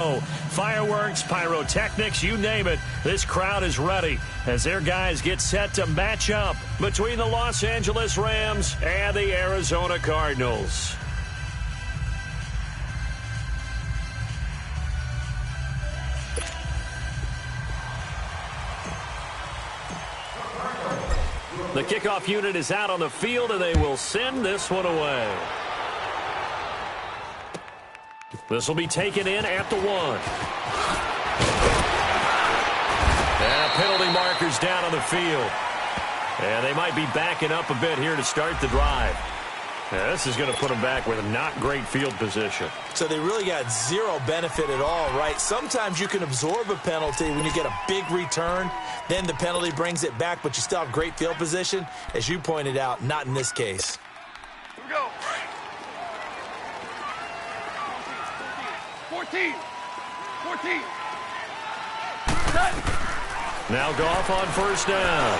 Fireworks, pyrotechnics, you name it, this crowd is ready as their guys get set to match up between the Los Angeles Rams and the Arizona Cardinals. The kickoff unit is out on the field, and they will send this one away. This will be taken in at the 1. And penalty markers down on the field. And they might be backing up a bit here to start the drive. Now, this is going to put them back with not great field position. So they really got zero benefit at all, right? Sometimes you can absorb a penalty when you get a big return. Then the penalty brings it back, but you still have great field position. As you pointed out, not in this case. Here we go. 14. Now Goff on first down.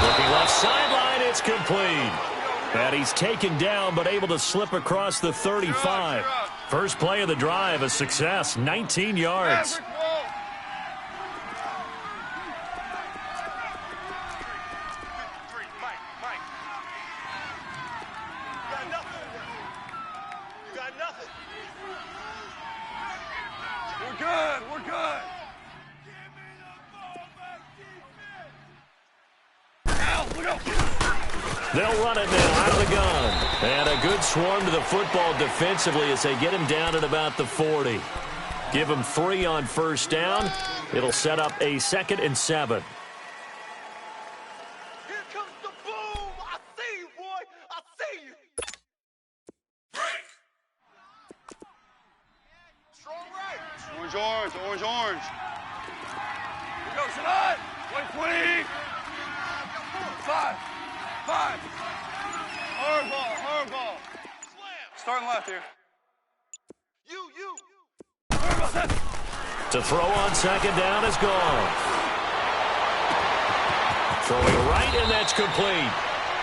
Looking left sideline, it's complete. And he's taken down but able to slip across the 35. First play of the drive, a success, 19 yards. We're good. They'll run it now out of the gun. And a good swarm to the football defensively as they get him down at about the 40. Give him 3 on first down. It'll set up a 2nd and 7. Here comes the boom. I see you, boy. I see you. Break. Strong right. Orange. Here we go, Salah. 20. 5. Hard ball. Starting left here. You. To throw on 2nd down is gone. Throwing right, and that's complete.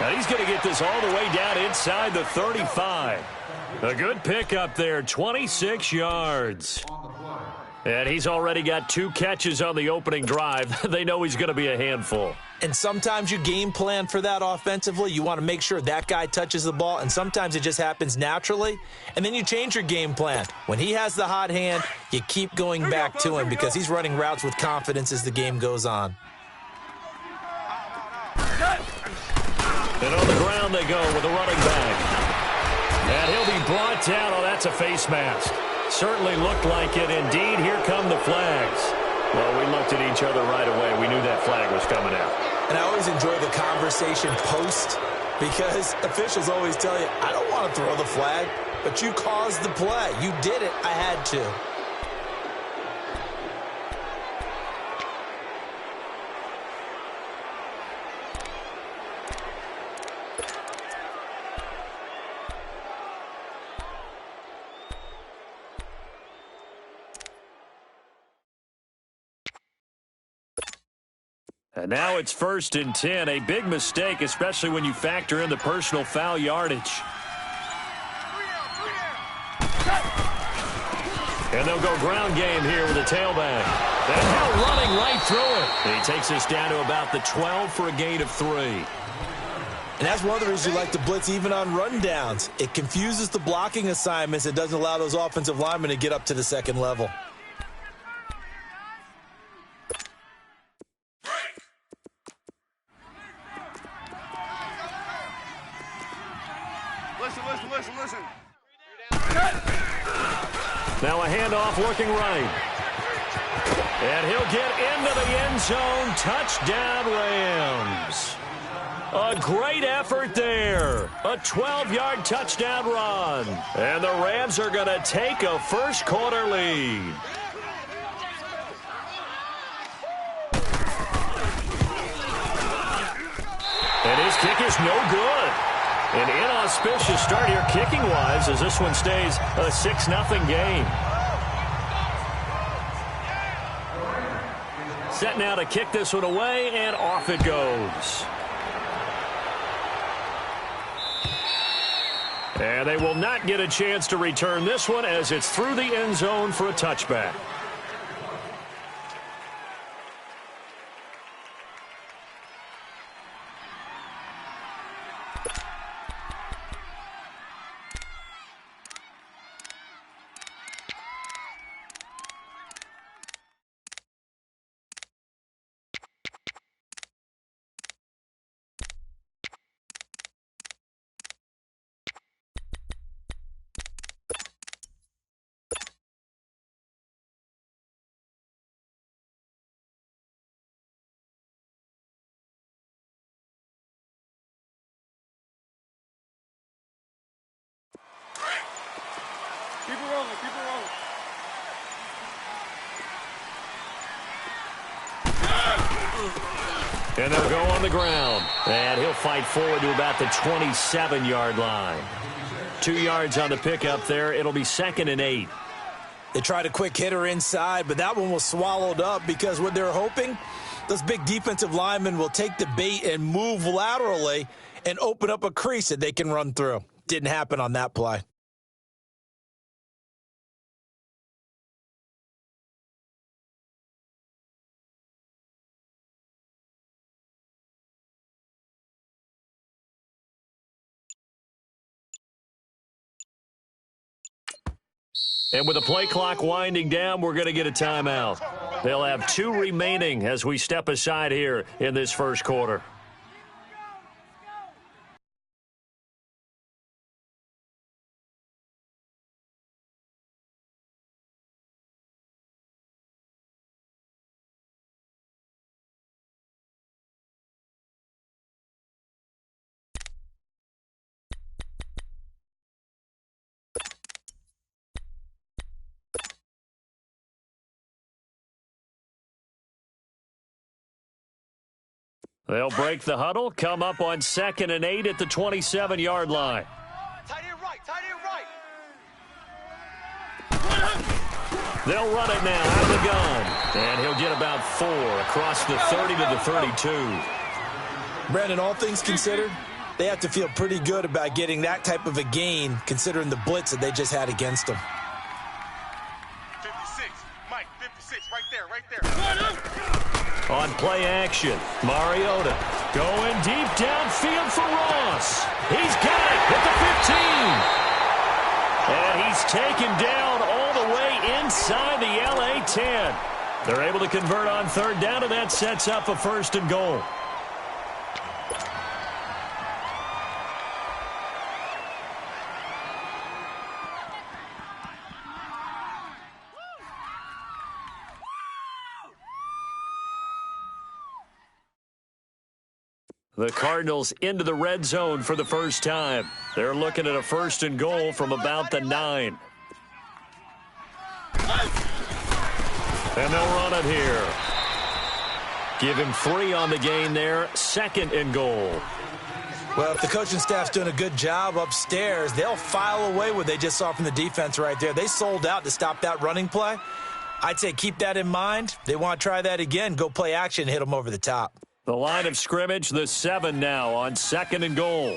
And he's going to get this all the way down inside the 35. A good pickup there, 26 yards. And he's already got 2 catches on the opening drive. They know he's going to be a handful. And sometimes you game plan for that offensively. You want to make sure that guy touches the ball, and sometimes it just happens naturally. And then you change your game plan. When he has the hot hand, you keep going back to him because he's running routes with confidence as the game goes on. And on the ground they go with a running back. And he'll be brought down. Oh, that's a face mask. Certainly looked like it. Indeed, here come the flags. Well, we looked at each other right away. We knew that flag was coming out. And I always enjoy the conversation post because officials always tell you, I don't want to throw the flag, but you caused the play. You did it. I had to. And now it's 1st and 10. A big mistake, especially when you factor in the personal foul yardage. And they'll go ground game here with a tailback. And now running right through it. And he takes us down to about the 12 for a gain of 3. And that's one of the reasons you like to blitz even on rundowns. It confuses the blocking assignments. It doesn't allow those offensive linemen to get up to the 2nd level. Listen. Now a handoff looking right. And he'll get into the end zone. Touchdown, Rams. A great effort there. A 12-yard touchdown run. And the Rams are going to take a first-quarter lead. And his kick is no good. An inauspicious start here kicking-wise as this one stays a 6-0 game. Set now to kick this one away, and off it goes. And they will not get a chance to return this one as it's through the end zone for a touchback. Keep it rolling, keep it rolling. And they'll go on the ground. And he'll fight forward to about the 27-yard line. 2 yards on the pickup there. It'll be 2nd and 8. They tried a quick hitter inside, but that one was swallowed up because what they're hoping, those big defensive linemen will take the bait and move laterally and open up a crease that they can run through. Didn't happen on that play. And with the play clock winding down, we're going to get a timeout. They'll have 2 remaining as we step aside here in this first quarter. They'll break the huddle, come up on 2nd and 8 at the 27-yard line. Tight end right, tight end right. They'll run it now out of the gun. And he'll get about 4 across the 30 to the 32. Brandon, all things considered, they have to feel pretty good about getting that type of a gain considering the blitz that they just had against them. 56, Mike, 56, right there, right there. On play action, Mariota going deep downfield for Ross. He's got it at the 15. And he's taken down all the way inside the LA 10. They're able to convert on 3rd down, and that sets up a 1st and goal. The Cardinals into the red zone for the first time. They're looking at a 1st and goal from about the 9. And they'll run it here. Give him 3 on the gain there. 2nd and goal. Well, if the coaching staff's doing a good job upstairs, they'll file away what they just saw from the defense right there. They sold out to stop that running play. I'd say keep that in mind. They want to try that again. Go play action, hit them over the top. The line of scrimmage, the 7 now on 2nd and goal.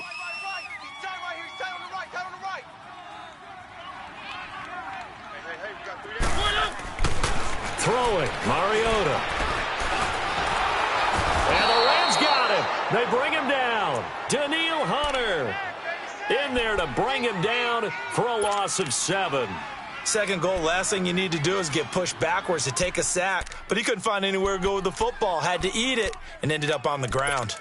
Throwing, Mariota. And the Rams got him. They bring him down. Daniil Hunter in there to bring him down for a loss of 7. 2nd goal, last thing you need to do is get pushed backwards to take a sack. But he couldn't find anywhere to go with the football. Had to eat it and ended up on the ground.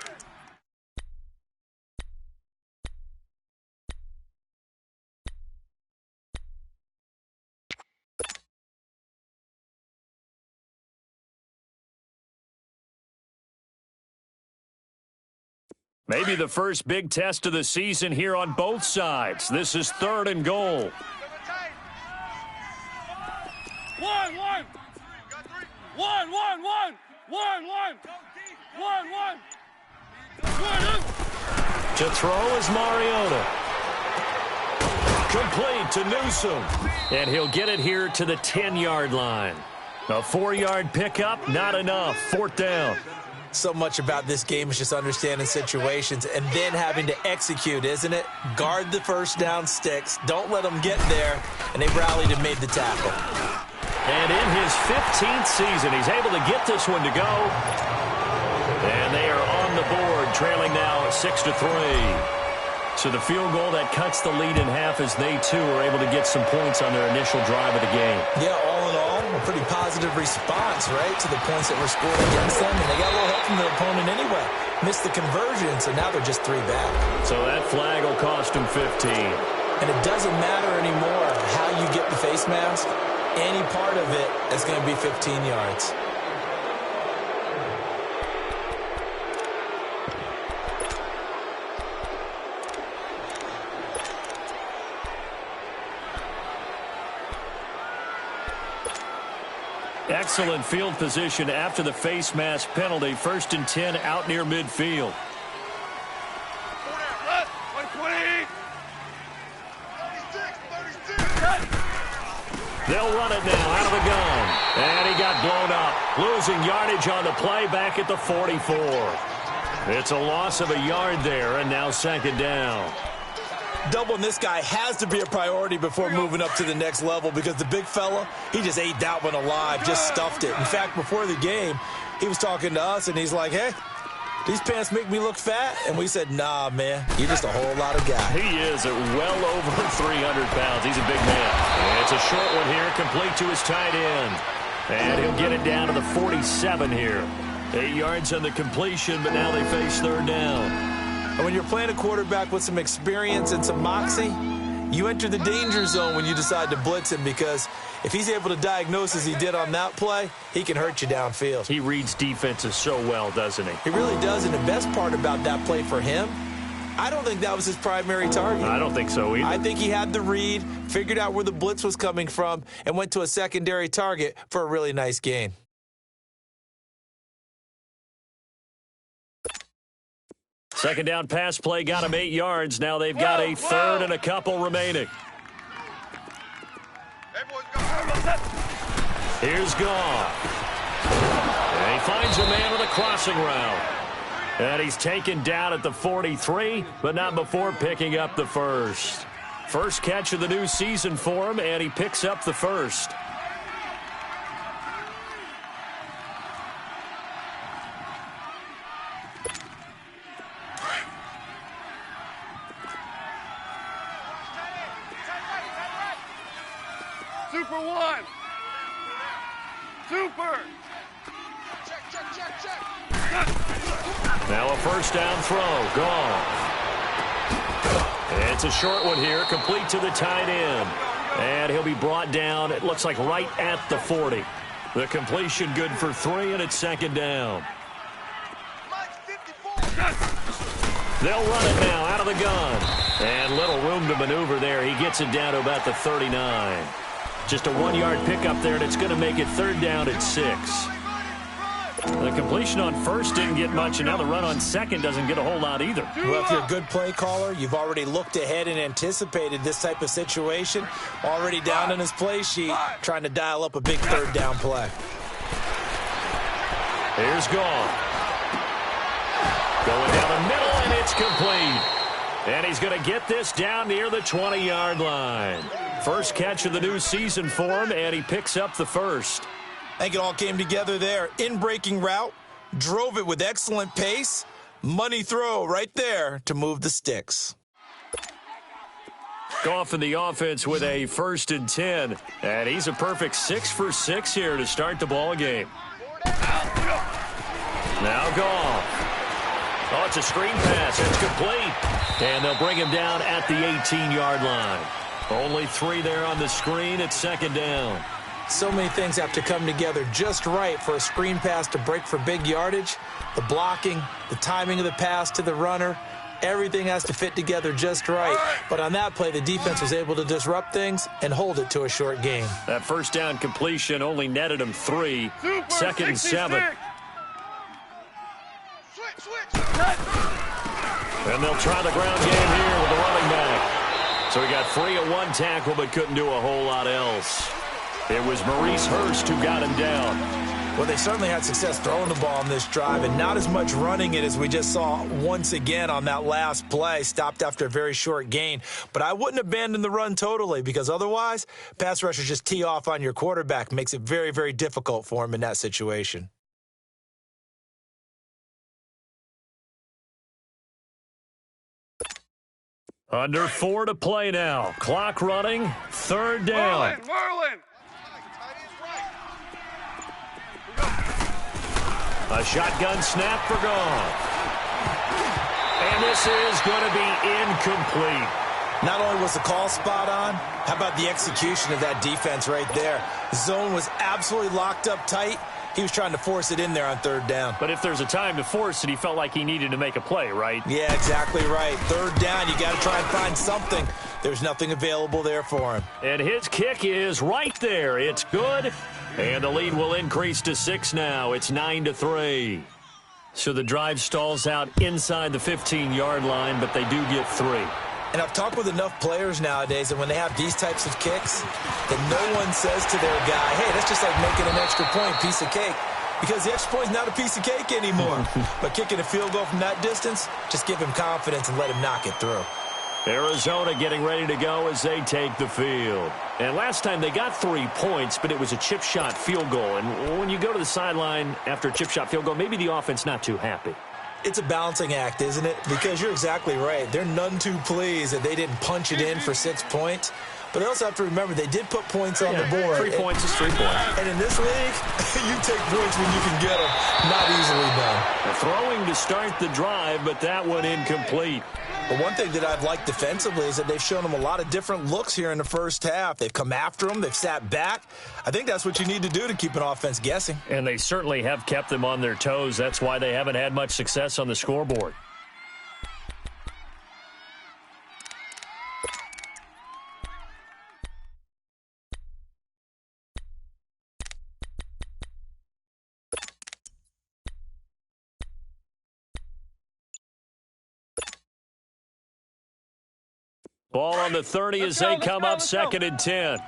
Maybe the first big test of the season here on both sides. This is 3rd and goal. To throw is Mariota. Complete to Newsom. And he'll get it here to the 10-yard line. A 4-yard pickup, not enough. 4th down. So much about this game is just understanding situations and then having to execute, isn't it? Guard the first down sticks. Don't let them get there. And they rallied and made the tackle. And in his 15th season, he's able to get this one to go. And they are on the board, trailing now 6-3. So the field goal that cuts the lead in half as they, too, are able to get some points on their initial drive of the game. Yeah, all in all, a pretty positive response, right, to the points that were scored against them. And they got a little help from their opponent anyway. Missed the conversion, so now they're just 3 back. So that flag will cost them 15. And it doesn't matter anymore how you get the face mask. Any part of it is going to be 15 yards. Excellent field position after the face mask penalty. 1st and 10 out near midfield. They'll run it now out of the gun. And he got blown up. Losing yardage on the play back at the 44. It's a loss of a yard there, and now 2nd down. Doubling this guy has to be a priority before moving up to the next level because the big fella, he just ate that one alive, just stuffed it. In fact, before the game, he was talking to us, and he's like, hey, these pants make me look fat? And we said, nah, man, you're just a whole lot of guy. He is at well over 300 pounds. He's a big man. And it's a short one here, complete to his tight end. And he'll get it down to the 47 here. 8 yards on the completion, but now they face 3rd down. And when you're playing a quarterback with some experience and some moxie, you enter the danger zone when you decide to blitz him because if he's able to diagnose as he did on that play, he can hurt you downfield. He reads defenses so well, doesn't he? He really does, and the best part about that play for him, I don't think that was his primary target. I don't think so either. I think he had the read, figured out where the blitz was coming from, and went to a secondary target for a really nice gain. Second down pass play got him 8 yards. Now they've got a 3rd and a couple remaining. Here's Goff. And he finds a man with a crossing route. And he's taken down at the 43, but not before picking up the first. First catch of the new season for him, and he picks up the first. Super one. Super. Check. Now a first down throw. Goff. It's a short one here, complete to the tight end. And he'll be brought down, it looks like right at the 40. The completion good for 3, and it's 2nd down. They'll run it now out of the gun. And little room to maneuver there. He gets it down to about the 39. Just a 1-yard pickup there, and it's going to make it 3rd down at 6. The completion on first didn't get much, and now the run on second doesn't get a whole lot either. Well, if you're a good play caller, you've already looked ahead and anticipated this type of situation. Already down in his play sheet, trying to dial up a big 3rd down play. Here's Goff. Going down the middle, and it's complete. And he's going to get this down near the 20-yard line. First catch of the new season for him, and he picks up the first. I think it all came together there. In-breaking route, drove it with excellent pace. Money throw right there to move the sticks. Goff in the offense with a 1st and 10. And he's a perfect 6 for 6 here to start the ball game. Now Goff. Oh, it's a screen pass. It's complete. And they'll bring him down at the 18-yard line. Only 3 there on the screen. It's 2nd down. So many things have to come together just right for a screen pass to break for big yardage. The blocking, the timing of the pass to the runner, everything has to fit together just right. But on that play, the defense was able to disrupt things and hold it to a short gain. That first down completion only netted him 3. 2nd and 7. And they'll try the ground game here with the running back. So he got free at 1 tackle but couldn't do a whole lot else. It was Maurice Hurst who got him down. Well, they certainly had success throwing the ball on this drive and not as much running it as we just saw once again on that last play. Stopped after a very short gain. But I wouldn't abandon the run totally because otherwise, pass rushers just tee off on your quarterback. Makes it very, very difficult for him in that situation. Under 4 to play now. Clock running. Third down. Merlin! A shotgun snap for Goff. And this is going to be incomplete. Not only was the call spot on, how about the execution of that defense right there? The zone was absolutely locked up tight. He was trying to force it in there on third down. But if there's a time to force it, he felt like he needed to make a play, right? Yeah, exactly right. Third down, you got to try and find something. There's nothing available there for him. And his kick is right there. It's good. And the lead will increase to 6 now. It's 9-3. So the drive stalls out inside the 15-yard line, but they do get 3. And I've talked with enough players nowadays that when they have these types of kicks, that no one says to their guy, hey, that's just like making an extra point, piece of cake. Because the extra point is not a piece of cake anymore. But kicking a field goal from that distance, just give him confidence and let him knock it through. Arizona getting ready to go as they take the field. And last time they got 3 points, but it was a chip shot field goal. And when you go to the sideline after a chip shot field goal, maybe the offense not too happy. It's a balancing act, isn't it? Because you're exactly right. They're none too pleased that they didn't punch it in for 6 points. But they also have to remember they did put points on the board. 3 points is 3 points. And in this league, you take points when you can get them. Not easily done. Throwing to start the drive, but that one incomplete. But one thing that I've liked defensively is that they've shown them a lot of different looks here in the first half. They've come after them. They've sat back. I think that's what you need to do to keep an offense guessing. And they certainly have kept them on their toes. That's why they haven't had much success on the scoreboard. Ball on the 30 as they come up 2nd and 10.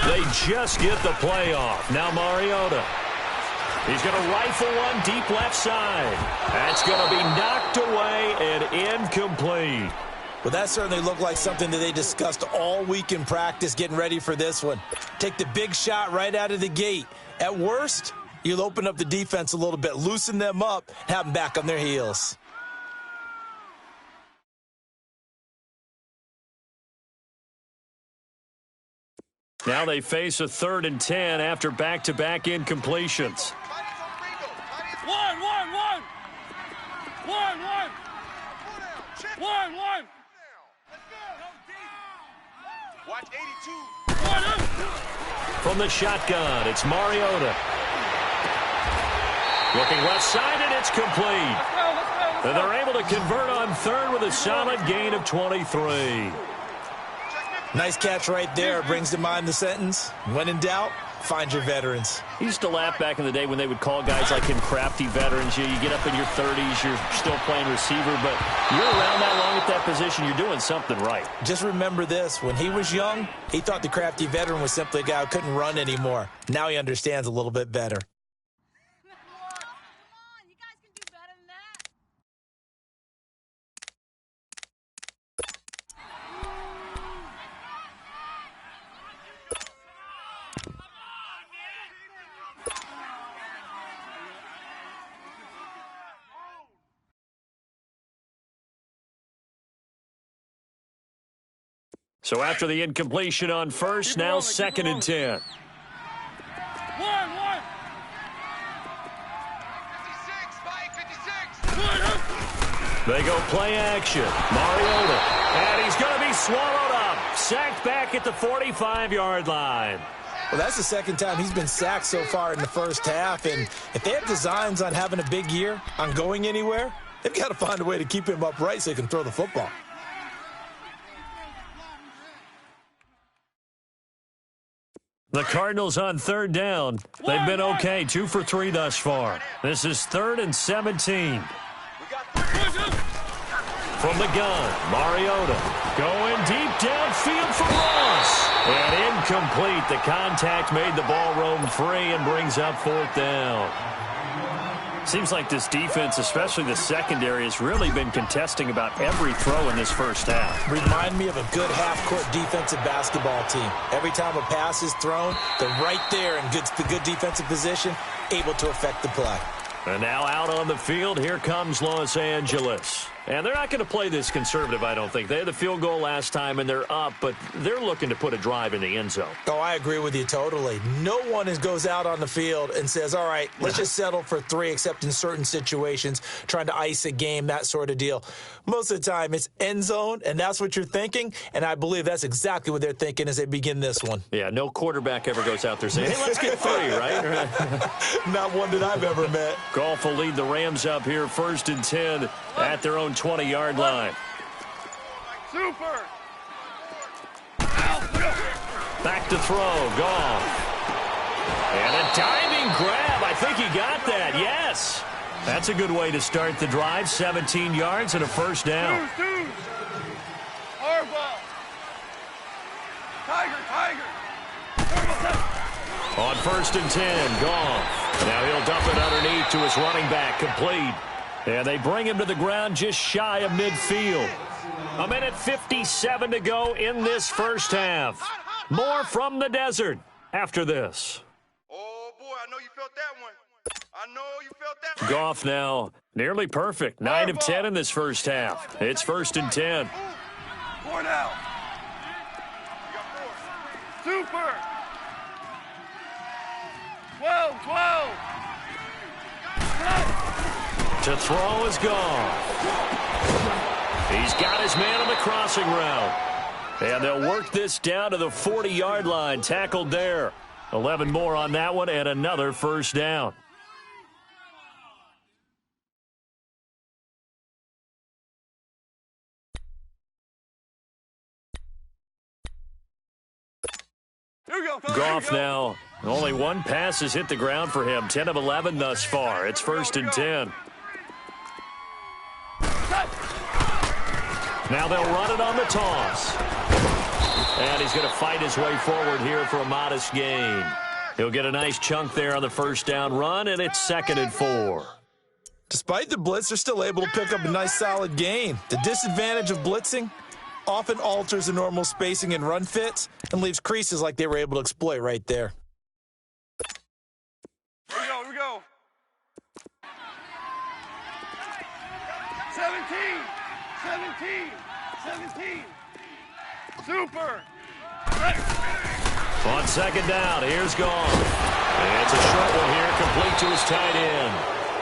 They just get the play off. Now Mariota. He's going to rifle one deep left side. That's going to be knocked away and incomplete. Well, that certainly looked like something that they discussed all week in practice getting ready for this one. Take the big shot right out of the gate. At worst, you'll open up the defense a little bit, loosen them up, have them back on their heels. Now they face a 3rd and 10 after back-to-back incompletions. One. Watch 82. From the shotgun, it's Mariota. Looking left side, and it's complete. And they're able to convert on 3rd with a solid gain of 23. Nice catch right there. Brings to mind the sentence, when in doubt, find your veterans. He used to laugh back in the day when they would call guys like him crafty veterans. You get up in your 30s, you're still playing receiver, but you're around that long at that position, you're doing something right. Just remember this. When he was young, he thought the crafty veteran was simply a guy who couldn't run anymore. Now he understands a little bit better. So after the incompletion on 1st, now 2nd and 10. 56, Mike, 56. They go play action. Mariota. And he's going to be swallowed up. Sacked back at the 45-yard line. Well, that's the second time he's been sacked so far in the first half. And if they have designs on having a big year, on going anywhere, they've got to find a way to keep him upright so he can throw the football. The Cardinals on 3rd down. They've been okay, 2 for 3 thus far. This is 3rd and 17. From the gun, Mariota going deep downfield for Ross. And Incomplete. The contact made the ball roam free and brings up fourth down. Seems like this defense, especially the secondary, has really been contesting about every throw in this first half. Remind me of a good half-court defensive basketball team. Every time a pass is thrown, they're right there in good defensive position, able to affect the play. And now out on the field, here comes Los Angeles. And they're not going to play this conservative, I don't think. They had the field goal last time, and they're up, but they're looking to put a drive in the end zone. Oh, I agree with you totally. No one goes out on the field and says, all right, let's just settle for 3, except in certain situations, trying to ice a game, that sort of deal. Most of the time, it's end zone, and that's what you're thinking, and I believe that's exactly what they're thinking as they begin this one. Yeah, no quarterback ever goes out there saying, hey, let's get 3, right? Not one that I've ever met. Goff will lead the Rams up here, 1st and 10 at their own 20-yard line. Super. Back to throw, Goff. And a diving grab. I think he got that, yes. That's a good way to start the drive. 17 yards and a first down. Harbaugh. Tiger. On 1st and 10, Goff. Now he'll dump it underneath to his running back, complete. And they bring him to the ground just shy of midfield. 1:57 to go in this first half. More from the desert after this. Oh, boy, I know you felt that one. I know you felt that one. Goff now nearly perfect. 9 of 10 in this first half. It's 1st and 10. 4 now. You got 4. Super. 12. To throw is Goff. He's got his man on the crossing route. And they'll work this down to the 40-yard line. Tackled there. 11 more on that one and another first down. Here we go, fellas. Goff now, only one pass has hit the ground for him. 10 of 11 thus far. It's 1st and 10. Now they'll run it on the toss. And he's going to fight his way forward here for a modest gain. He'll get a nice chunk there on the first down run, and it's 2nd and 4. Despite the blitz, they're still able to pick up a nice solid gain. The disadvantage of blitzing often alters the normal spacing and run fits and leaves creases like they were able to exploit right there. Here we go. 17. Super. On 2nd down, here's Goff. And it's a short one here, complete to his tight end.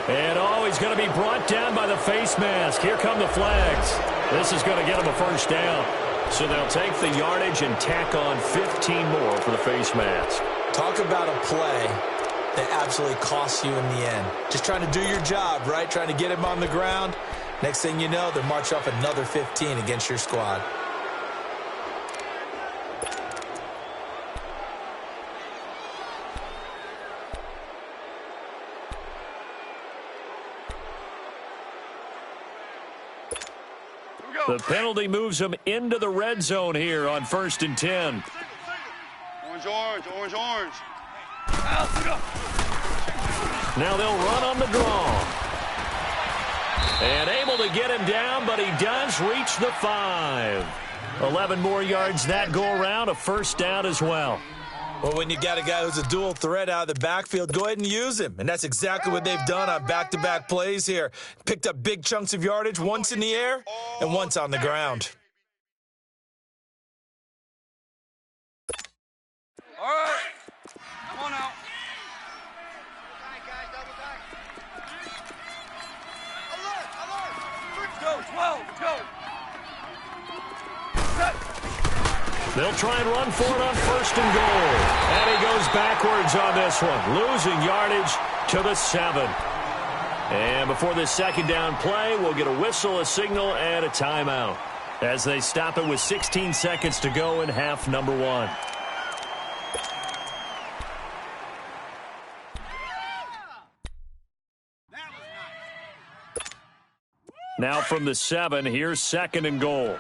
And he's going to be brought down by the face mask. Here come the flags. This is going to get him a first down. So they'll take the yardage and tack on 15 more for the face mask. Talk about a play that absolutely costs you in the end. Just trying to do your job, right? Trying to get him on the ground. Next thing you know, they'll march off another 15 against your squad. The penalty moves them into the red zone here on 1st and 10. Orange. Now they'll run on the draw. And able to get him down, but he does reach the 5. 11 more yards that go around, a first down as well. Well, when you got a guy who's a dual threat out of the backfield, go ahead and use him. And that's exactly what they've done on back-to-back plays here. Picked up big chunks of yardage, once in the air and once on the ground. All right. Come on out. Go, 12, go. Set. They'll try and run for it on 1st and goal. And he goes backwards on this one, losing yardage to the 7. And before this second down play, we'll get a whistle, a signal, and a timeout as they stop it with 16 seconds to go in half number 1. Now from the 7, here's 2nd and goal.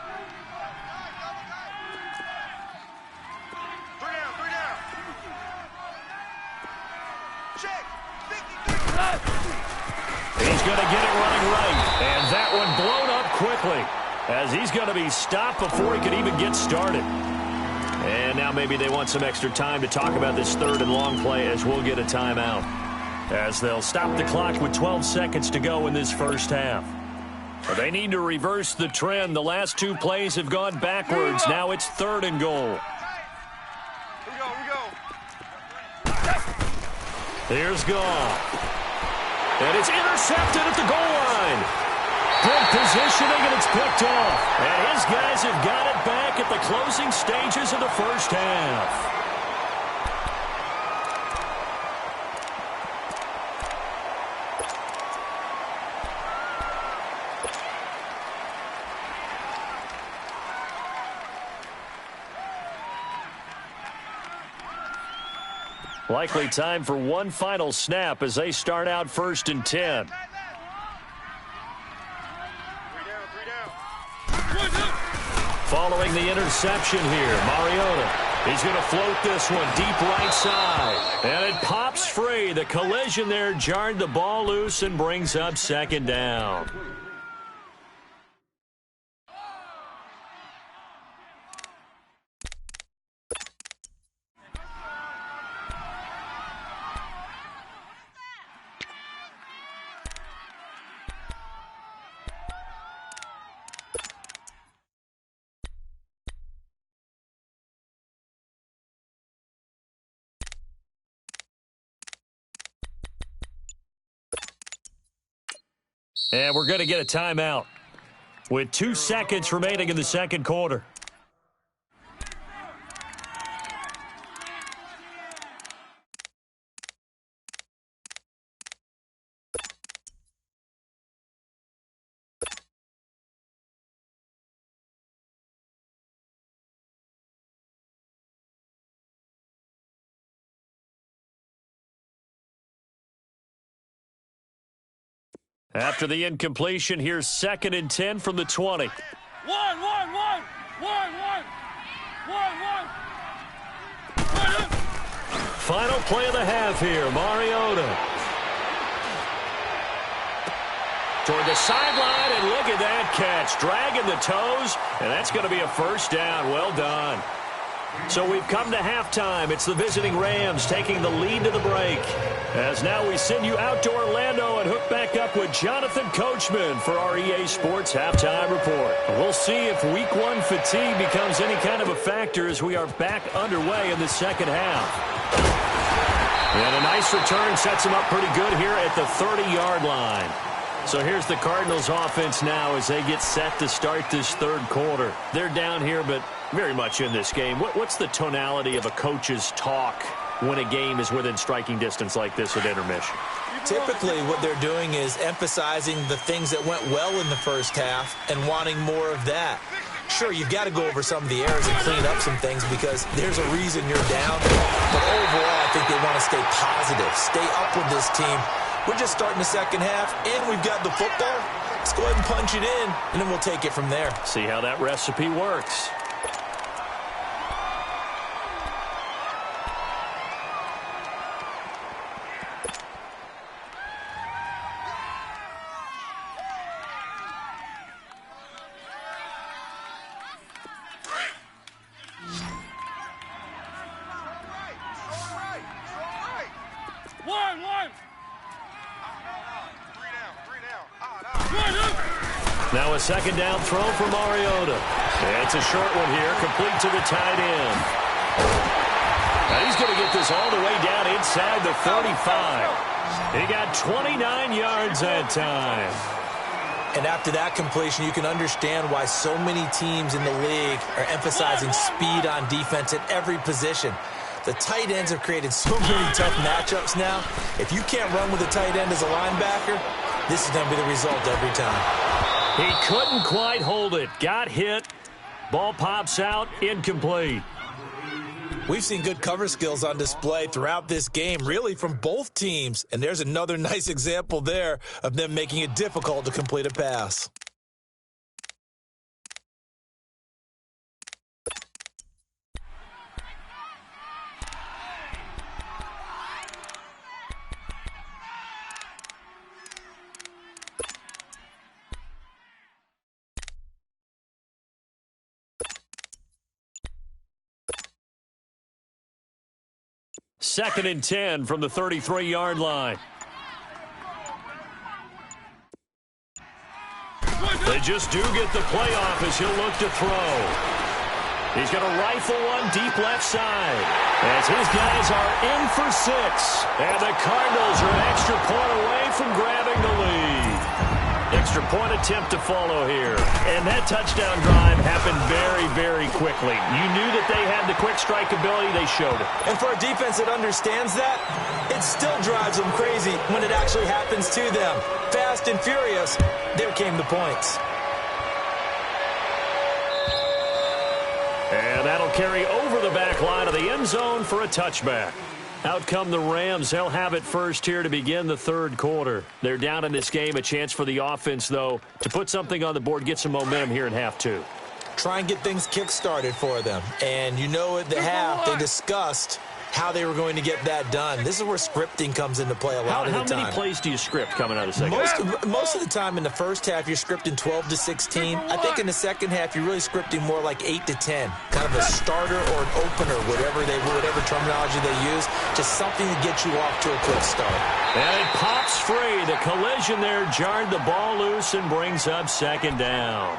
going to get it running right. And that one blown up quickly as he's going to be stopped before he could even get started. And now maybe they want some extra time to talk about this third and long play as we'll get a timeout. As they'll stop the clock with 12 seconds to go in this first half. They need to reverse the trend. The last two plays have gone backwards. Now it's third and goal. Here we go. Here's Goff. And it's intercepted at the goal line. Good positioning, and it's picked off. And his guys have got it back at the closing stages of the first half. Likely time for one final snap as they start out 1st and 10. Following the interception here, Mariota. He's going to float this one deep right side. And it pops free. The collision there jarred the ball loose and brings up 2nd down. And we're going to get a timeout with 2 seconds remaining in the second quarter. After the incompletion, here's 2nd and 10 from the 20. Final play of the half here, Mariota. Toward the sideline, and look at that catch. Dragging the toes, and that's going to be a first down. Well done. So we've come to halftime. It's the visiting Rams taking the lead to the break. As now we send you out to Orlando and hook back up with Jonathan Coachman for our EA Sports Halftime Report. We'll see if Week 1 fatigue becomes any kind of a factor as we are back underway in the second half. And a nice return sets them up pretty good here at the 30-yard line. So here's the Cardinals offense now as they get set to start this third quarter. They're down here, but very much in this game. What's the tonality of a coach's talk when a game is within striking distance like this at intermission? Typically, what they're doing is emphasizing the things that went well in the first half and wanting more of that. Sure, you've got to go over some of the errors and clean up some things because there's a reason you're down. But overall, I think they want to stay positive, stay up with this team. We're just starting the second half, and we've got the football. Let's go ahead and punch it in, and then we'll take it from there. See how that recipe works. Now a second down throw for Mariota. It's a short one here, complete to the tight end. Now he's going to get this all the way down inside the 35. He got 29 yards that time. And after that completion, you can understand why so many teams in the league are emphasizing speed on defense at every position. The tight ends have created so many tough matchups now. If you can't run with a tight end as a linebacker, this is going to be the result every time. He couldn't quite hold it. Got hit. Ball pops out. Incomplete. We've seen good cover skills on display throughout this game, really from both teams. And there's another nice example there of them making it difficult to complete a pass. 2nd and 10 from the 33-yard line. They just do get the playoff as he'll look to throw. He's going to rifle one deep left side as his guys are in for 6. And the Cardinals are an extra point away from grabbing the lead. Extra point attempt to follow here. And that touchdown drive happened very, very quickly. You knew that they had the quick strike ability. They showed it. And for a defense that understands that, it still drives them crazy when it actually happens to them. Fast and furious, there came the points. And that'll carry over the back line of the end zone for a touchback. Out come the Rams. They'll have it first here to begin the third quarter. They're down in this game. A chance for the offense, though, to put something on the board, get some momentum here in half 2. Try and get things kick-started for them. And you know at the half, they discussed how they were going to get that done. This is where scripting comes into play a lot of the time. How many plays do you script coming out of the second half? Most of the time in the first half, you're scripting 12 to 16. I think in the second half, you're really scripting more like 8 to 10. Kind of a starter or an opener, whatever terminology they use. Just something to get you off to a quick start. And it pops free. The collision there jarred the ball loose and brings up 2nd down.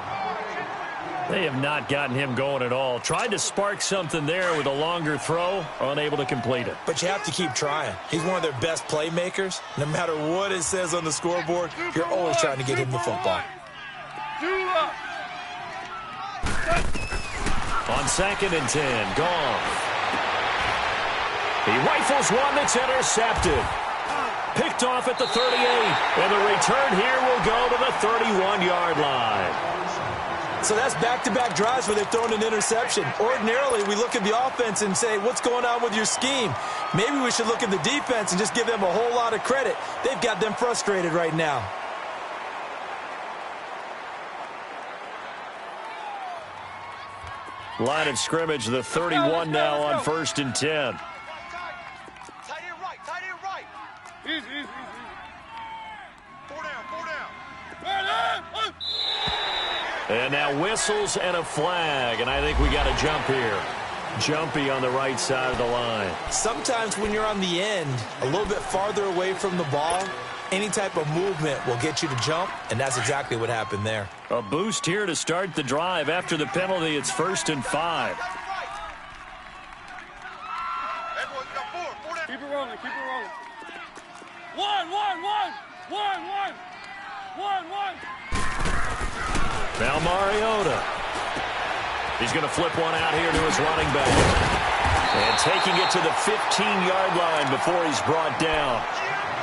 They have not gotten him going at all. Tried to spark something there with a longer throw, unable to complete it. But you have to keep trying. He's one of their best playmakers. No matter what it says on the scoreboard, you're always trying to get him the football. On 2nd and 10, Goff. He rifles one that's intercepted. Picked off at the 38. And the return here will go to the 31-yard line. So that's back-to-back drives where they've thrown an interception. Ordinarily, we look at the offense and say, what's going on with your scheme? Maybe we should look at the defense and just give them a whole lot of credit. They've got them frustrated right now. Line of scrimmage, the 31 now on 1st and 10. Tight end right, tight end right. Easy. 4 down. And now whistles and a flag, and I think we got a jump here. Jumpy on the right side of the line. Sometimes when you're on the end, a little bit farther away from the ball, any type of movement will get you to jump, and that's exactly what happened there. A boost here to start the drive. After the penalty, it's 1st and 5. Everyone's got 4 down. Keep it rolling. One. Now Mariota. He's going to flip one out here to his running back. And taking it to the 15-yard line before he's brought down.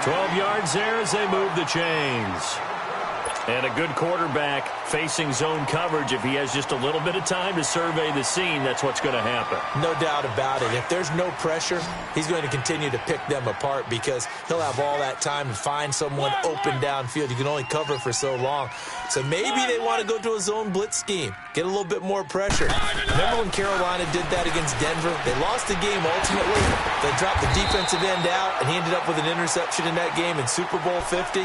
12 yards there as they move the chains. And a good quarterback facing zone coverage. If he has just a little bit of time to survey the scene, that's what's going to happen. No doubt about it. If there's no pressure, he's going to continue to pick them apart because he'll have all that time to find someone open downfield. You can only cover for so long. So maybe they want to go to a zone blitz scheme, get a little bit more pressure. Remember when Carolina did that against Denver? They lost the game ultimately. They dropped the defensive end out, and he ended up with an interception in that game in Super Bowl 50.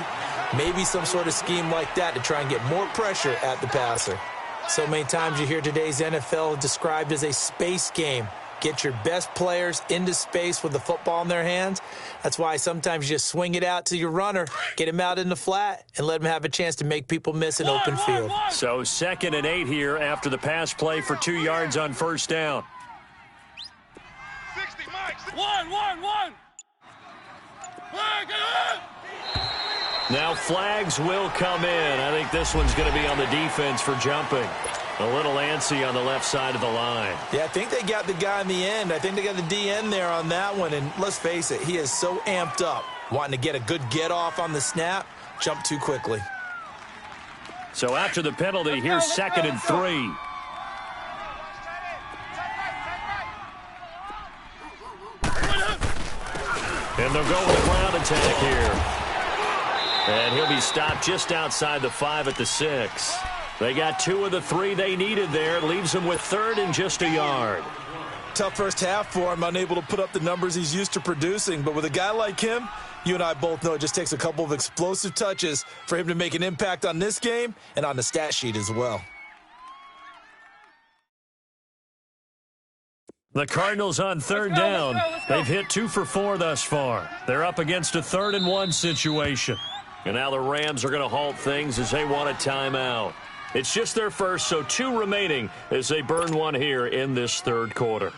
Maybe some sort of scheme like that to try and get more pressure at the passer. So many times you hear today's NFL described as a space game. Get your best players into space with the football in their hands. That's why sometimes you just swing it out to your runner, get him out in the flat, and let him have a chance to make people miss an open field. So 2nd and 8 here after the pass play for 2 yards on 1st down. 60, Mike. One. Now flags will come in. I think this one's going to be on the defense for jumping. A little antsy on the left side of the line. Yeah, I think they got the guy in the end. I think they got the DN there on that one. And let's face it, he is so amped up, wanting to get a good get off on the snap, jump too quickly. So after the penalty, here's 2nd and 3. And they'll go with a ground attack here. And he'll be stopped just outside the 5 at the 6. They got 2 of the 3 they needed there. Leaves them with 3rd and just a yard. Tough first half for him, unable to put up the numbers he's used to producing. But with a guy like him, you and I both know it just takes a couple of explosive touches for him to make an impact on this game and on the stat sheet as well. The Cardinals on third down. They've hit 2 for 4 thus far. They're up against a 3rd-and-1 situation. And now the Rams are going to halt things as they want a timeout. It's just their first, so 2 remaining as they burn one here in this 3rd quarter.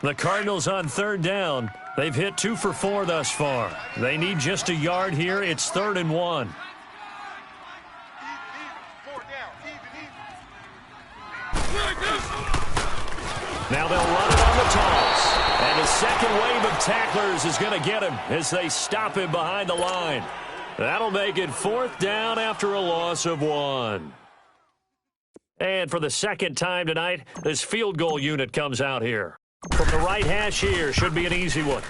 The Cardinals on third down. They've hit 2 for 4 thus far. They need just a yard here. It's 3rd-and-1. Now they'll run it on the toss. And the second wave of tacklers is going to get him as they stop him behind the line. That'll make it 4th down after a loss of 1. And for the second time tonight, this field goal unit comes out here. From the right hash here, should be an easy one.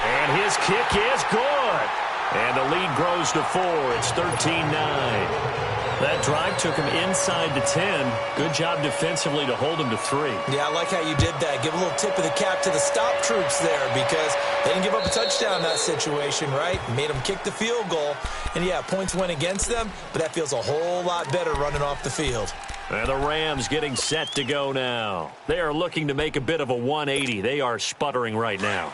And his kick is good. And the lead grows to 4. It's 13-9. That drive took him inside the 10. Good job defensively to hold him to 3. Yeah, I like how you did that. Give a little tip of the cap to the stop troops there because they didn't give up a touchdown in that situation, right? Made them kick the field goal. And, yeah, points went against them, but that feels a whole lot better running off the field. And the Rams getting set to go now. They are looking to make a bit of a 180. They are sputtering right now.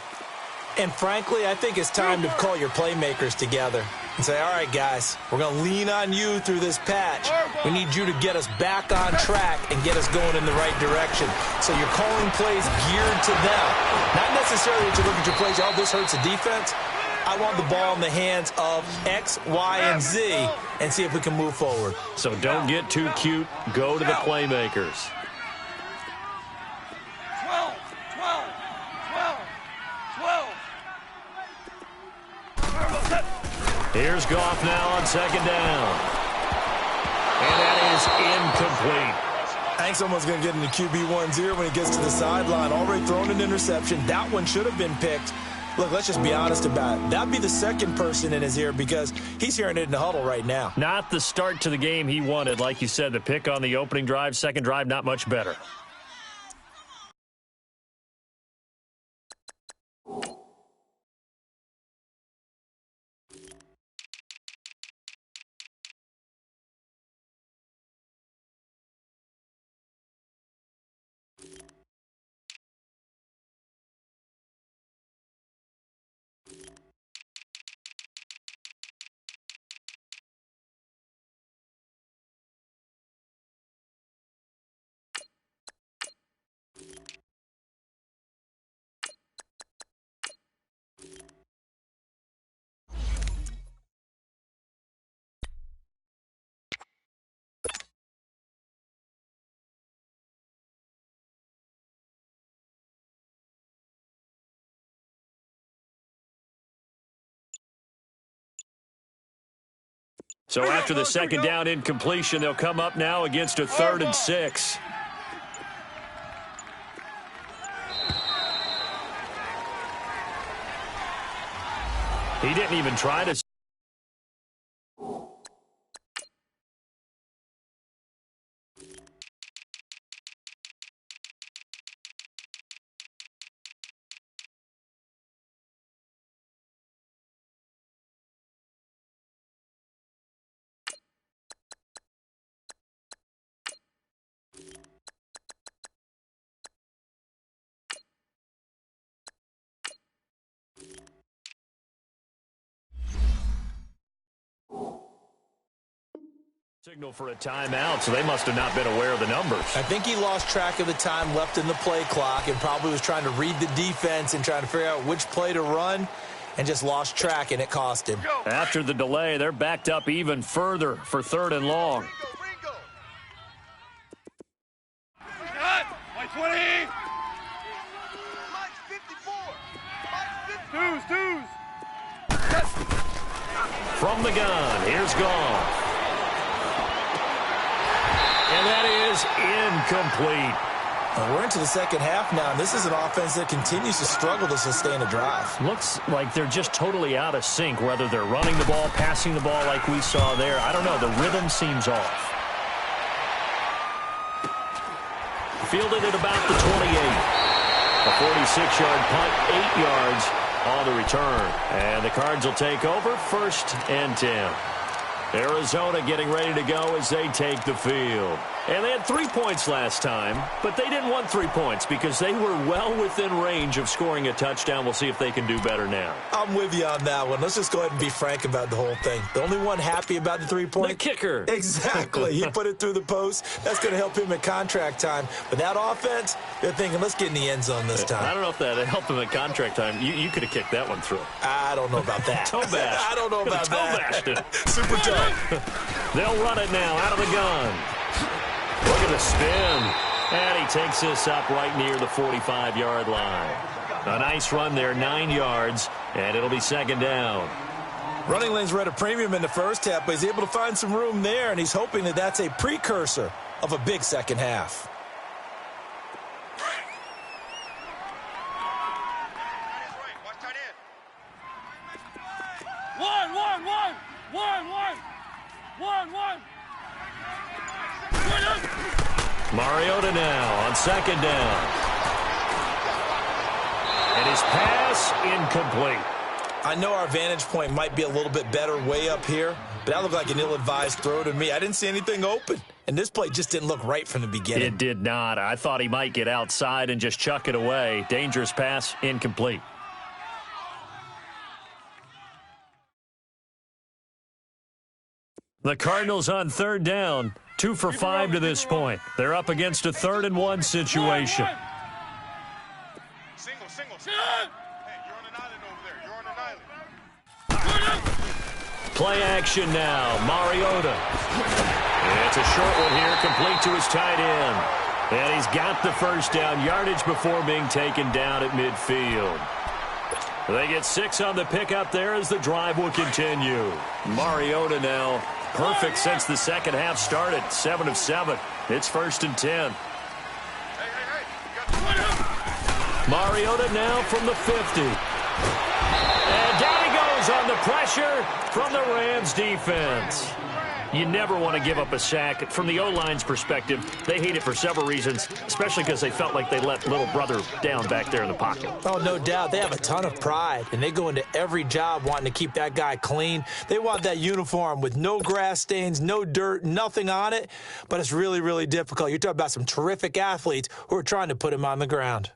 And frankly, I think it's time to call your playmakers together and say, all right, guys, we're going to lean on you through this patch. We need you to get us back on track and get us going in the right direction. So you're calling plays geared to them. Not necessarily that you look at your plays, oh, this hurts the defense. I want the ball in the hands of X, Y, and Z and see if we can move forward. So don't get too cute. Go to the playmakers. 12, 12, 12, 12. Here's Goff now on 2nd down. And that is incomplete. I think someone's going to get into QB1-0 when he gets to the sideline. Already thrown an interception. That one should have been picked. Look, let's just be honest about it. That'd be the second person in his ear because he's hearing it in the huddle right now. Not the start to the game he wanted. Like you said, the pick on the opening drive, second drive, not much better. So after the second down incompletion, they'll come up now against a 3rd and 6. He didn't even try to. Signal for a timeout, so they must have not been aware of the numbers. I think he lost track of the time left in the play clock and probably was trying to read the defense and trying to figure out which play to run and just lost track, and it cost him. After the delay, they're backed up even further for 3rd and long. Cut! Like 20! Twos! From the gun, here's Goff. And that is incomplete. We're into the second half now, and this is an offense that continues to struggle to sustain a drive. Looks like they're just totally out of sync, whether they're running the ball, passing the ball like we saw there. I don't know. The rhythm seems off. Fielded at about the 28. A 46-yard punt, 8 yards. on the return. And the Cards will take over 1st and 10. Arizona getting ready to go as they take the field. And they had 3 points last time, but they didn't want 3 points because they were well within range of scoring a touchdown. We'll see if they can do better now. I'm with you on that one. Let's just go ahead and be frank about the whole thing. The only one happy about the 3-point? The kicker. Exactly. He put it through the post. That's going to help him at contract time. But that offense, they're thinking, let's get in the end zone this time. I don't know if that helped him at contract time. You could have kicked that one through. I don't know about that. Toe bash. I don't know about that. Toe bashed it. Super tough. They'll run it now out of the gun. Look at the spin. And he takes this up right near the 45-yard line. A nice run there, 9 yards, and it'll be 2nd down. Running lanes were at a premium in the first half, but he's able to find some room there, and he's hoping that that's a precursor of a big second half. Mariota now on 2nd down. And his pass incomplete. I know our vantage point might be a little bit better way up here, but that looked like an ill-advised throw to me. I didn't see anything open, and this play just didn't look right from the beginning. It did not. I thought he might get outside and just chuck it away. Dangerous pass, incomplete. The Cardinals on 3rd down. 2 for 5 to this point. They're up against a 3rd and 1 situation. Single. Hey, you're on an island over there. You're on an island. Play action now. Mariota. It's a short one here, complete to his tight end. And he's got the 1st down yardage before being taken down at midfield. They get 6 on the pickup there as the drive will continue. Mariota now perfect since the 2nd half started. 7 of 7. It's 1st and 10. Mariota now from the 50. And down he goes on the pressure from the Rams defense. You never want to give up a sack. From the O-line's perspective, they hate it for several reasons, especially because they felt like they let little brother down back there in the pocket. Oh, no doubt. They have a ton of pride, and they go into every job wanting to keep that guy clean. They want that uniform with no grass stains, no dirt, nothing on it, but it's really, really difficult. You're talking about some terrific athletes who are trying to put him on the ground.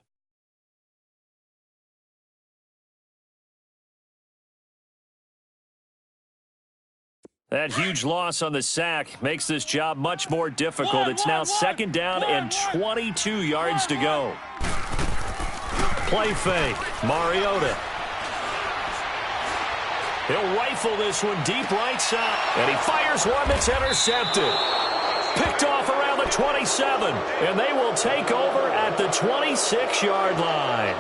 That huge loss on the sack makes this job much more difficult. It's now 2nd down and 22 yards to go. Play fake. Mariota. He'll rifle this one deep right side. And he fires one that's intercepted. Picked off around the 27. And they will take over at the 26-yard line.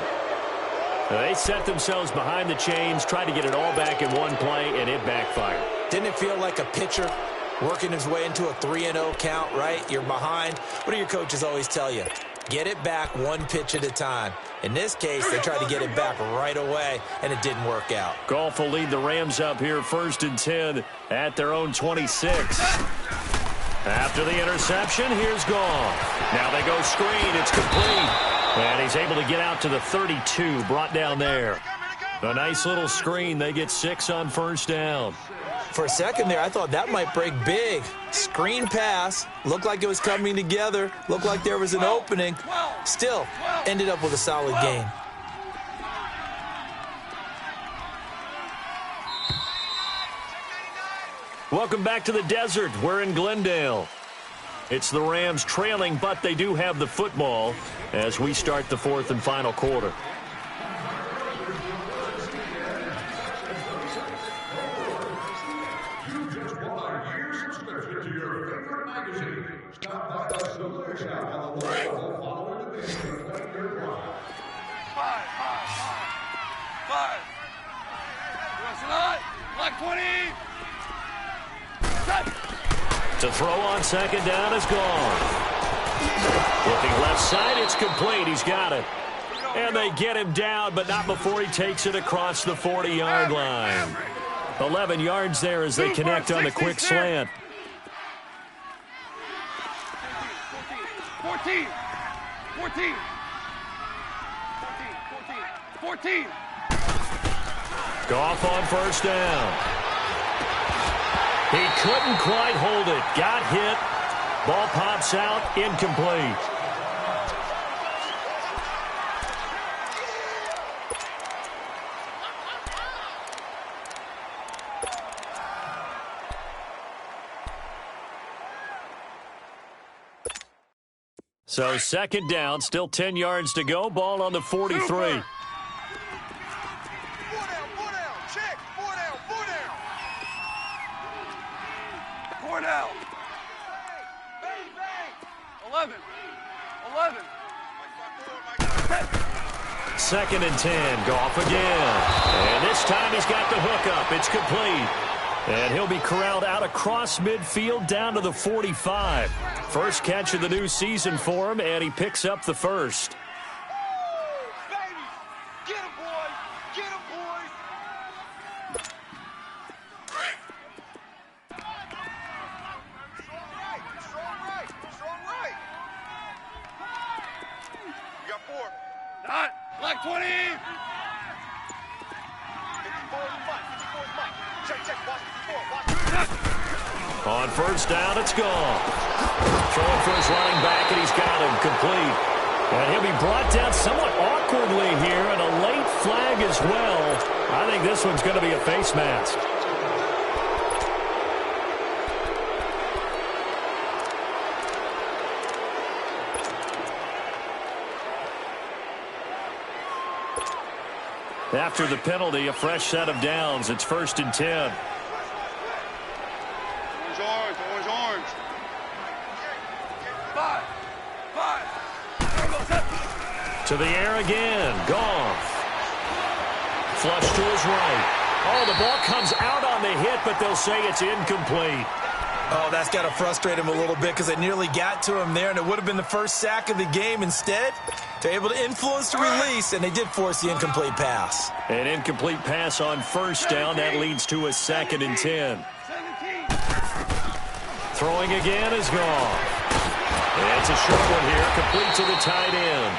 They set themselves behind the chains, tried to get it all back in one play, and it backfired. Didn't it feel like a pitcher working his way into a 3-0 count, right? You're behind. What do your coaches always tell you? Get it back one pitch at a time. In this case, they tried to get it back right away, and it didn't work out. Goff will lead the Rams up here 1st and 10 at their own 26. After the interception, here's Goff. Now they go screen. It's complete. And he's able to get out to the 32, brought down there. A nice little screen. They get 6 on 1st down. For a second there, I thought that might break big. Screen pass. Looked like it was coming together. Looked like there was an opening. Still, ended up with a solid gain. Welcome back to the desert. We're in Glendale. It's the Rams trailing, but they do have the football as we start the 4th and final quarter. Five. Black 20. To throw on 2nd down is gone. Looking left side, it's complete. He's got it. And they get him down, but not before he takes it across the 40-yard line. 11 yards there as they connect on the quick slant. 14. 14. Goff on first down. He couldn't quite hold it. Got hit. Ball pops out. Incomplete. So second down, still 10 yards to go. Ball on the 43. 4 down, 4 down. Check. 4 down, 4 down. 4 down. Bang, bang. 11. 11. Second and 10. Goff again. And this time he's got the hook up. It's complete. And he'll be corralled out across midfield down to the 45. First catch of the new season for him, and he picks up the first. Baby. Get him, boys. Get him, boys. Strong right. We got 4. Not. Black 20. 54 is mine. 54 is mine. Check. Watch 54. Watch. On first down, it's gone. Throwing for his running back, and he's got him complete. And he'll be brought down somewhat awkwardly here, and a late flag as well. I think this one's going to be a face mask. After the penalty, a fresh set of downs. It's first and 10. Orange. 5. To the air again. Goff. Flush to his right. Oh, the ball comes out on the hit, but they'll say it's incomplete. Oh, that's got to frustrate him a little bit because they nearly got to him there, and it would have been the first sack of the game. Instead, they're able to influence the release, and they did force the incomplete pass. An incomplete pass on first down. That leads to a second and 10. 17. Throwing again is Goff. It's a short one here, complete to the tight end.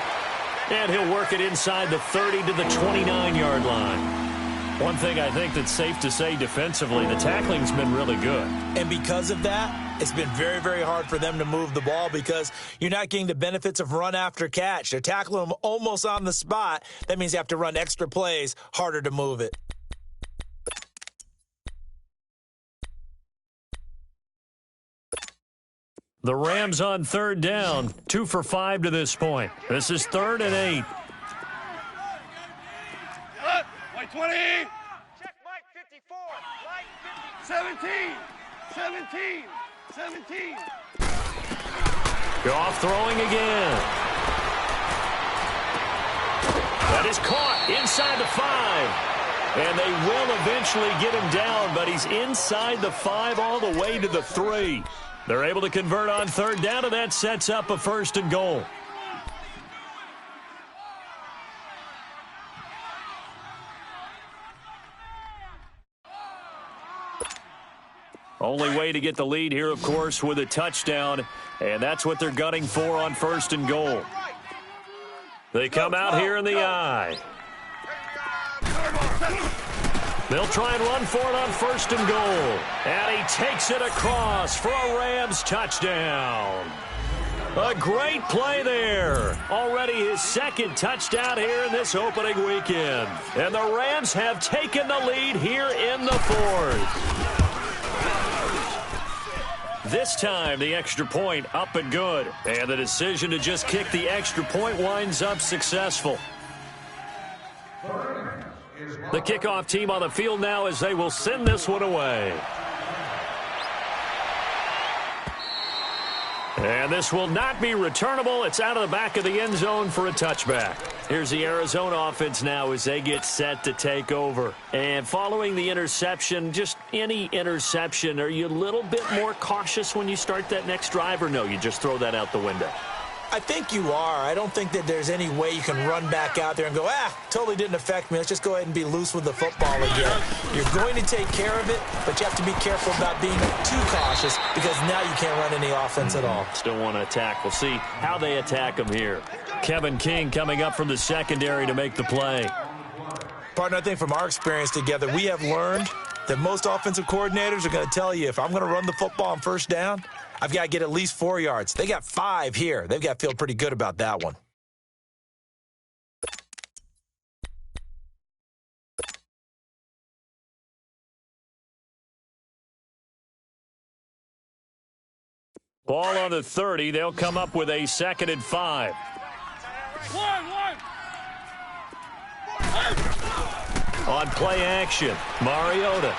And he'll work it inside the 30 to the 29-yard line. One thing I think that's safe to say defensively, the tackling's been really good. And because of that, it's been very, very hard for them to move the ball because you're not getting the benefits of run after catch. They're tackling them almost on the spot. That means you have to run extra plays, harder to move it. The Rams on third down, 2 for 5 to this point. This is 3rd and 8. White 20. Check Mike 54. Light 17. 17. Goff throwing again. That is caught inside the 5. And they will eventually get him down, but he's inside the 5 all the way to the 3. They're able to convert on third down, and that sets up a 1st and goal. Only way to get the lead here, of course, with a touchdown, and that's what they're gunning for on 1st and goal. They come out here in the eye. They'll try and run for it on 1st and goal. And he takes it across for a Rams touchdown. A great play there. Already his 2nd touchdown here in this opening weekend. And the Rams have taken the lead here in the 4th. This time, the extra point up and good. And the decision to just kick the extra point winds up successful. The kickoff team on the field now as they will send this one away. And this will not be returnable. It's out of the back of the end zone for a touchback. Here's the Arizona offense now as they get set to take over. And following the interception, just any interception, are you a little bit more cautious when you start that next drive, or no, you just throw that out the window? I think you are. I don't think that there's any way you can run back out there and go, totally didn't affect me. Let's just go ahead and be loose with the football again. You're going to take care of it, but you have to be careful about being too cautious because now you can't run any offense at all. Still want to attack. We'll see how they attack him here. Kevin King coming up from the secondary to make the play. Partner, I think from our experience together, we have learned that most offensive coordinators are going to tell you, if I'm going to run the football on first down, I've got to get at least 4 yards. They got 5 here. They've got to feel pretty good about that one. Ball on the 30. They'll come up with a 2nd and 5. On play action, Mariota.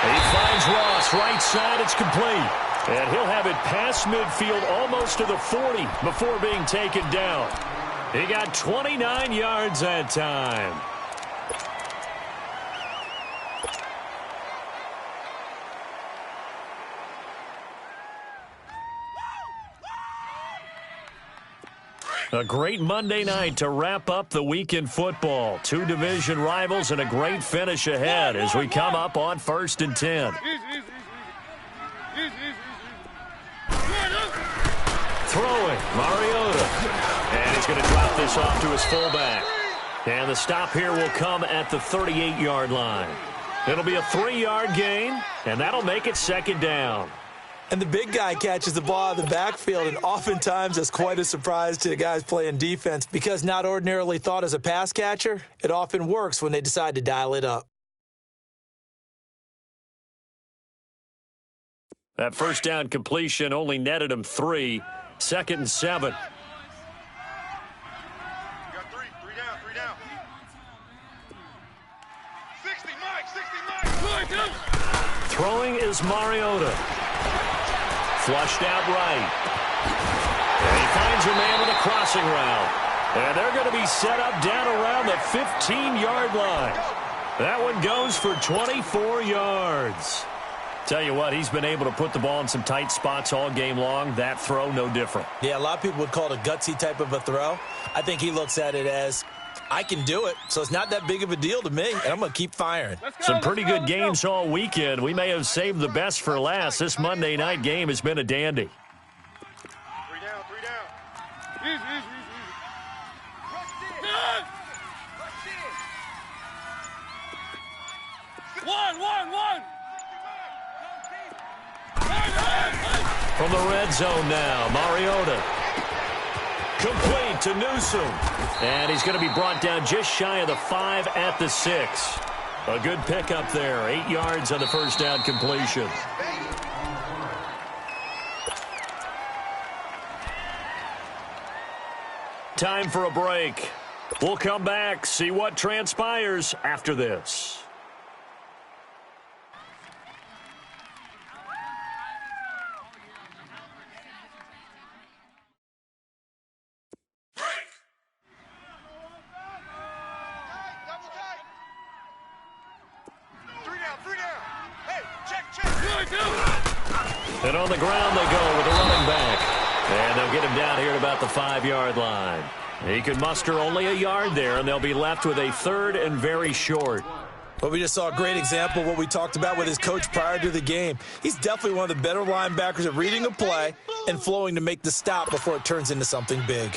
He finds Ross, right side, it's complete. And he'll have it past midfield almost to the 40 before being taken down. He got 29 yards that time. A great Monday night to wrap up the week in football. 2 division rivals and a great finish ahead as we come up on 1st and 10. Throwing, Mariota. And he's going to drop this off to his fullback. And the stop here will come at the 38-yard line. It'll be a 3-yard gain, and that'll make it 2nd down. And the big guy catches the ball out of the backfield, and oftentimes that's quite a surprise to the guys playing defense because not ordinarily thought as a pass catcher, it often works when they decide to dial it up. That first down completion only netted him 3. 2nd and 7. You got 3 down, 3 down. 60, Mike. Throwing is Mariota. Flushed out right. And he finds a man with a crossing route. And they're going to be set up down around the 15-yard line. That one goes for 24 yards. Tell you what, he's been able to put the ball in some tight spots all game long. That throw, no different. Yeah, a lot of people would call it a gutsy type of a throw. I think he looks at it as, I can do it, so it's not that big of a deal to me, and I'm going to keep firing. Some pretty good games all weekend. We may have saved the best for last. This Monday night game has been a dandy. 3 down, 3 down. One. From the red zone now, Mariota. Complete to Newsom. And he's going to be brought down just shy of the 5 at the 6. A good pickup there. 8 yards on the first down completion. Time for a break. We'll come back, see what transpires after this. And on the ground they go with a running back. And they'll get him down here at about the 5-yard line. He could muster only a yard there, and they'll be left with a 3rd and very short. But we just saw a great example of what we talked about with his coach prior to the game. He's definitely one of the better linebackers at reading a play and flowing to make the stop before it turns into something big.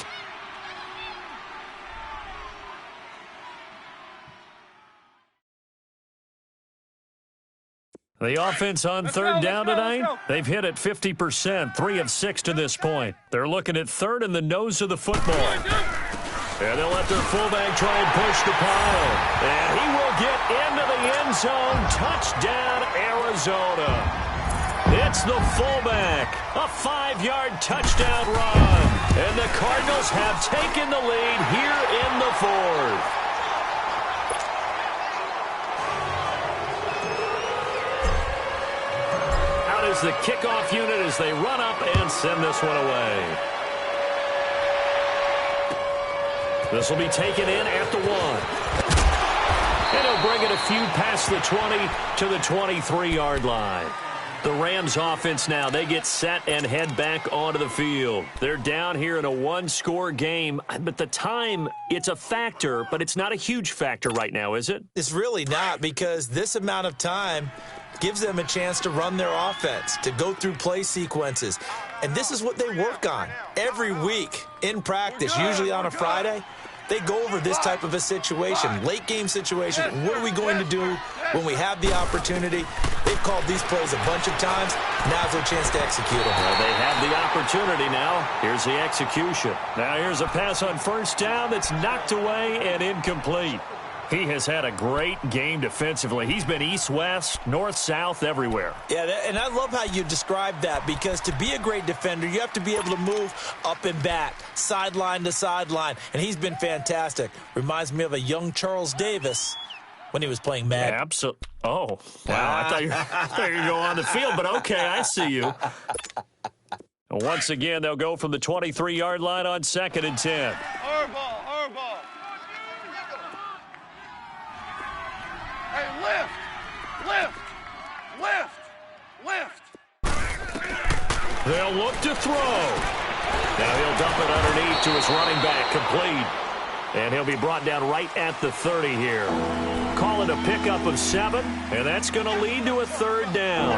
The offense on 3rd down tonight, they've hit it 50%, 3 of 6 to this point. They're looking at 3rd in the nose of the football. And they'll let their fullback try and push the pile. And he will get into the end zone. Touchdown, Arizona. It's the fullback. A 5-yard touchdown run. And the Cardinals have taken the lead here in the 4th. Is the kickoff unit as they run up and send this one away. This will be taken in at the 1. And he'll bring it a few past the 20 to the 23-yard line. The Rams offense now, they get set and head back onto the field. They're down here in a 1-score game, but the time, it's a factor, but it's not a huge factor right now, is it? It's really not, because this amount of time gives them a chance to run their offense, to go through play sequences. And this is what they work on every week in practice, usually on a Friday. They go over this type of a situation, late game situation. What are we going to do when we have the opportunity? They've called these plays a bunch of times. Now's their chance to execute them. Well, they have the opportunity now. Here's the execution. Now here's a pass on first down that's knocked away and incomplete. He has had a great game defensively. He's been east-west, north-south, everywhere. Yeah, and I love how you describe that, because to be a great defender, you have to be able to move up and back, sideline to sideline, and he's been fantastic. Reminds me of a young Charles Davis when he was playing Madden. Yeah, absolutely. Oh, wow. I thought you were going to go on the field, but okay, I see you. Once again, they'll go from the 23-yard line on 2nd and 10. Hardball, hardball. Hey, lift, lift, lift, lift. They'll look to throw. Now he'll dump it underneath to his running back, complete. And he'll be brought down right at the 30 here. Call it a pickup of 7, and that's going to lead to a 3rd down.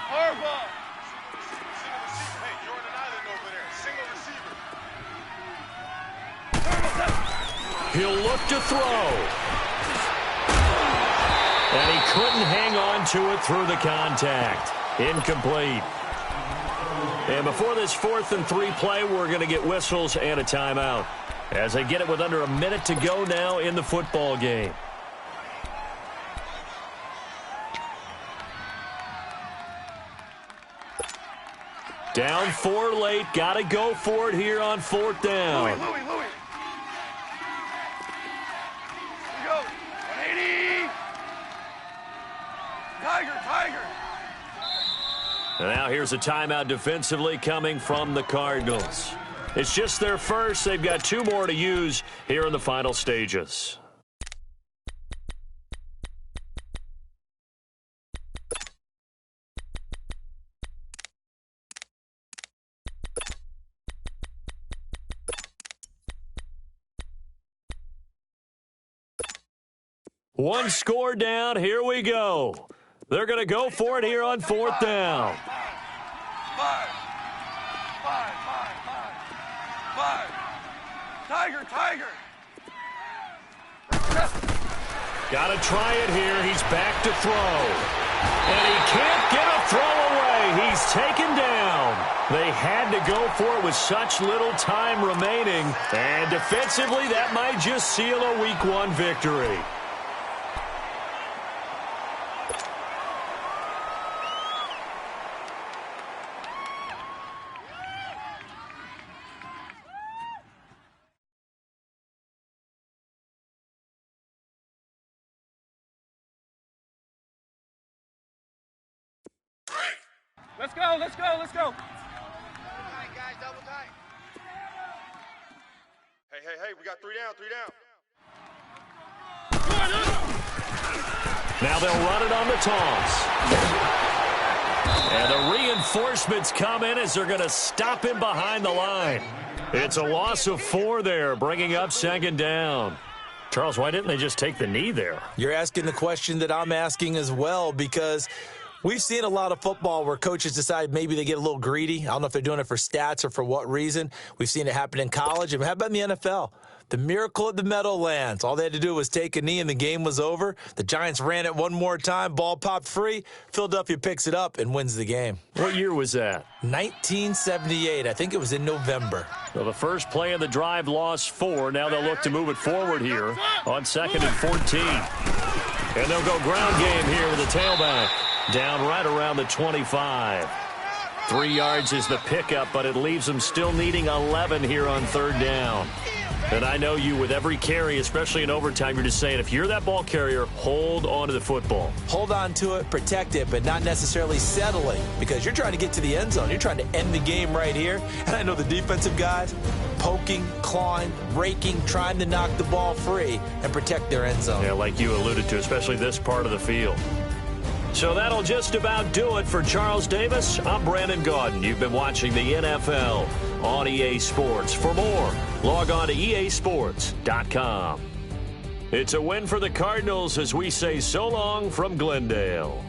Hardball. Single receiver. Hey, you're on an island over there. Single receiver. He'll look to throw. And he couldn't hang on to it through the contact. Incomplete. And before this 4th and 3 play, we're going to get whistles and a timeout, as they get it with under a minute to go now in the football game. Down 4 late. Got to go for it here on 4th down. Louis. Here we go. 180. Tiger. And now here's a timeout defensively coming from the Cardinals. It's just their first. They've got 2 more to use here in the final stages. One score down. Here we go. They're going to go for it here on 4th down. 5. Tiger. Got to try it here. He's back to throw. And he can't get a throw away. He's taken down. They had to go for it with such little time remaining. And defensively, that might just seal a Week 1 victory. Let's go. Tight, guys, double tight. Hey, we got 3 down. Now they'll run it on the toss. And the reinforcements come in as they're going to stop him behind the line. It's a loss of 4 there, bringing up 2nd down. Charles, why didn't they just take the knee there? You're asking the question that I'm asking as well, because we've seen a lot of football where coaches decide maybe they get a little greedy. I don't know if they're doing it for stats or for what reason. We've seen it happen in college. And how about in the NFL? The miracle at the Meadowlands. All they had to do was take a knee and the game was over. The Giants ran it one more time. Ball popped free. Philadelphia picks it up and wins the game. What year was that? 1978. I think it was in November. Well, the first play of the drive lost 4. Now they'll look to move it forward here on 2nd and 14. And they'll go ground game here with the tailback. Down right around the 25. 3 yards is the pickup, but it leaves them still needing 11 here on 3rd down. And I know you, with every carry, especially in overtime, you're just saying, if you're that ball carrier, hold on to the football. Hold on to it, protect it, but not necessarily settling, because you're trying to get to the end zone. You're trying to end the game right here. And I know the defensive guys poking, clawing, raking, trying to knock the ball free and protect their end zone. Yeah, like you alluded to, especially this part of the field. So that'll just about do it for Charles Davis. I'm Brandon Gaudin. You've been watching the NFL on EA Sports. For more, log on to easports.com. It's a win for the Cardinals as we say so long from Glendale.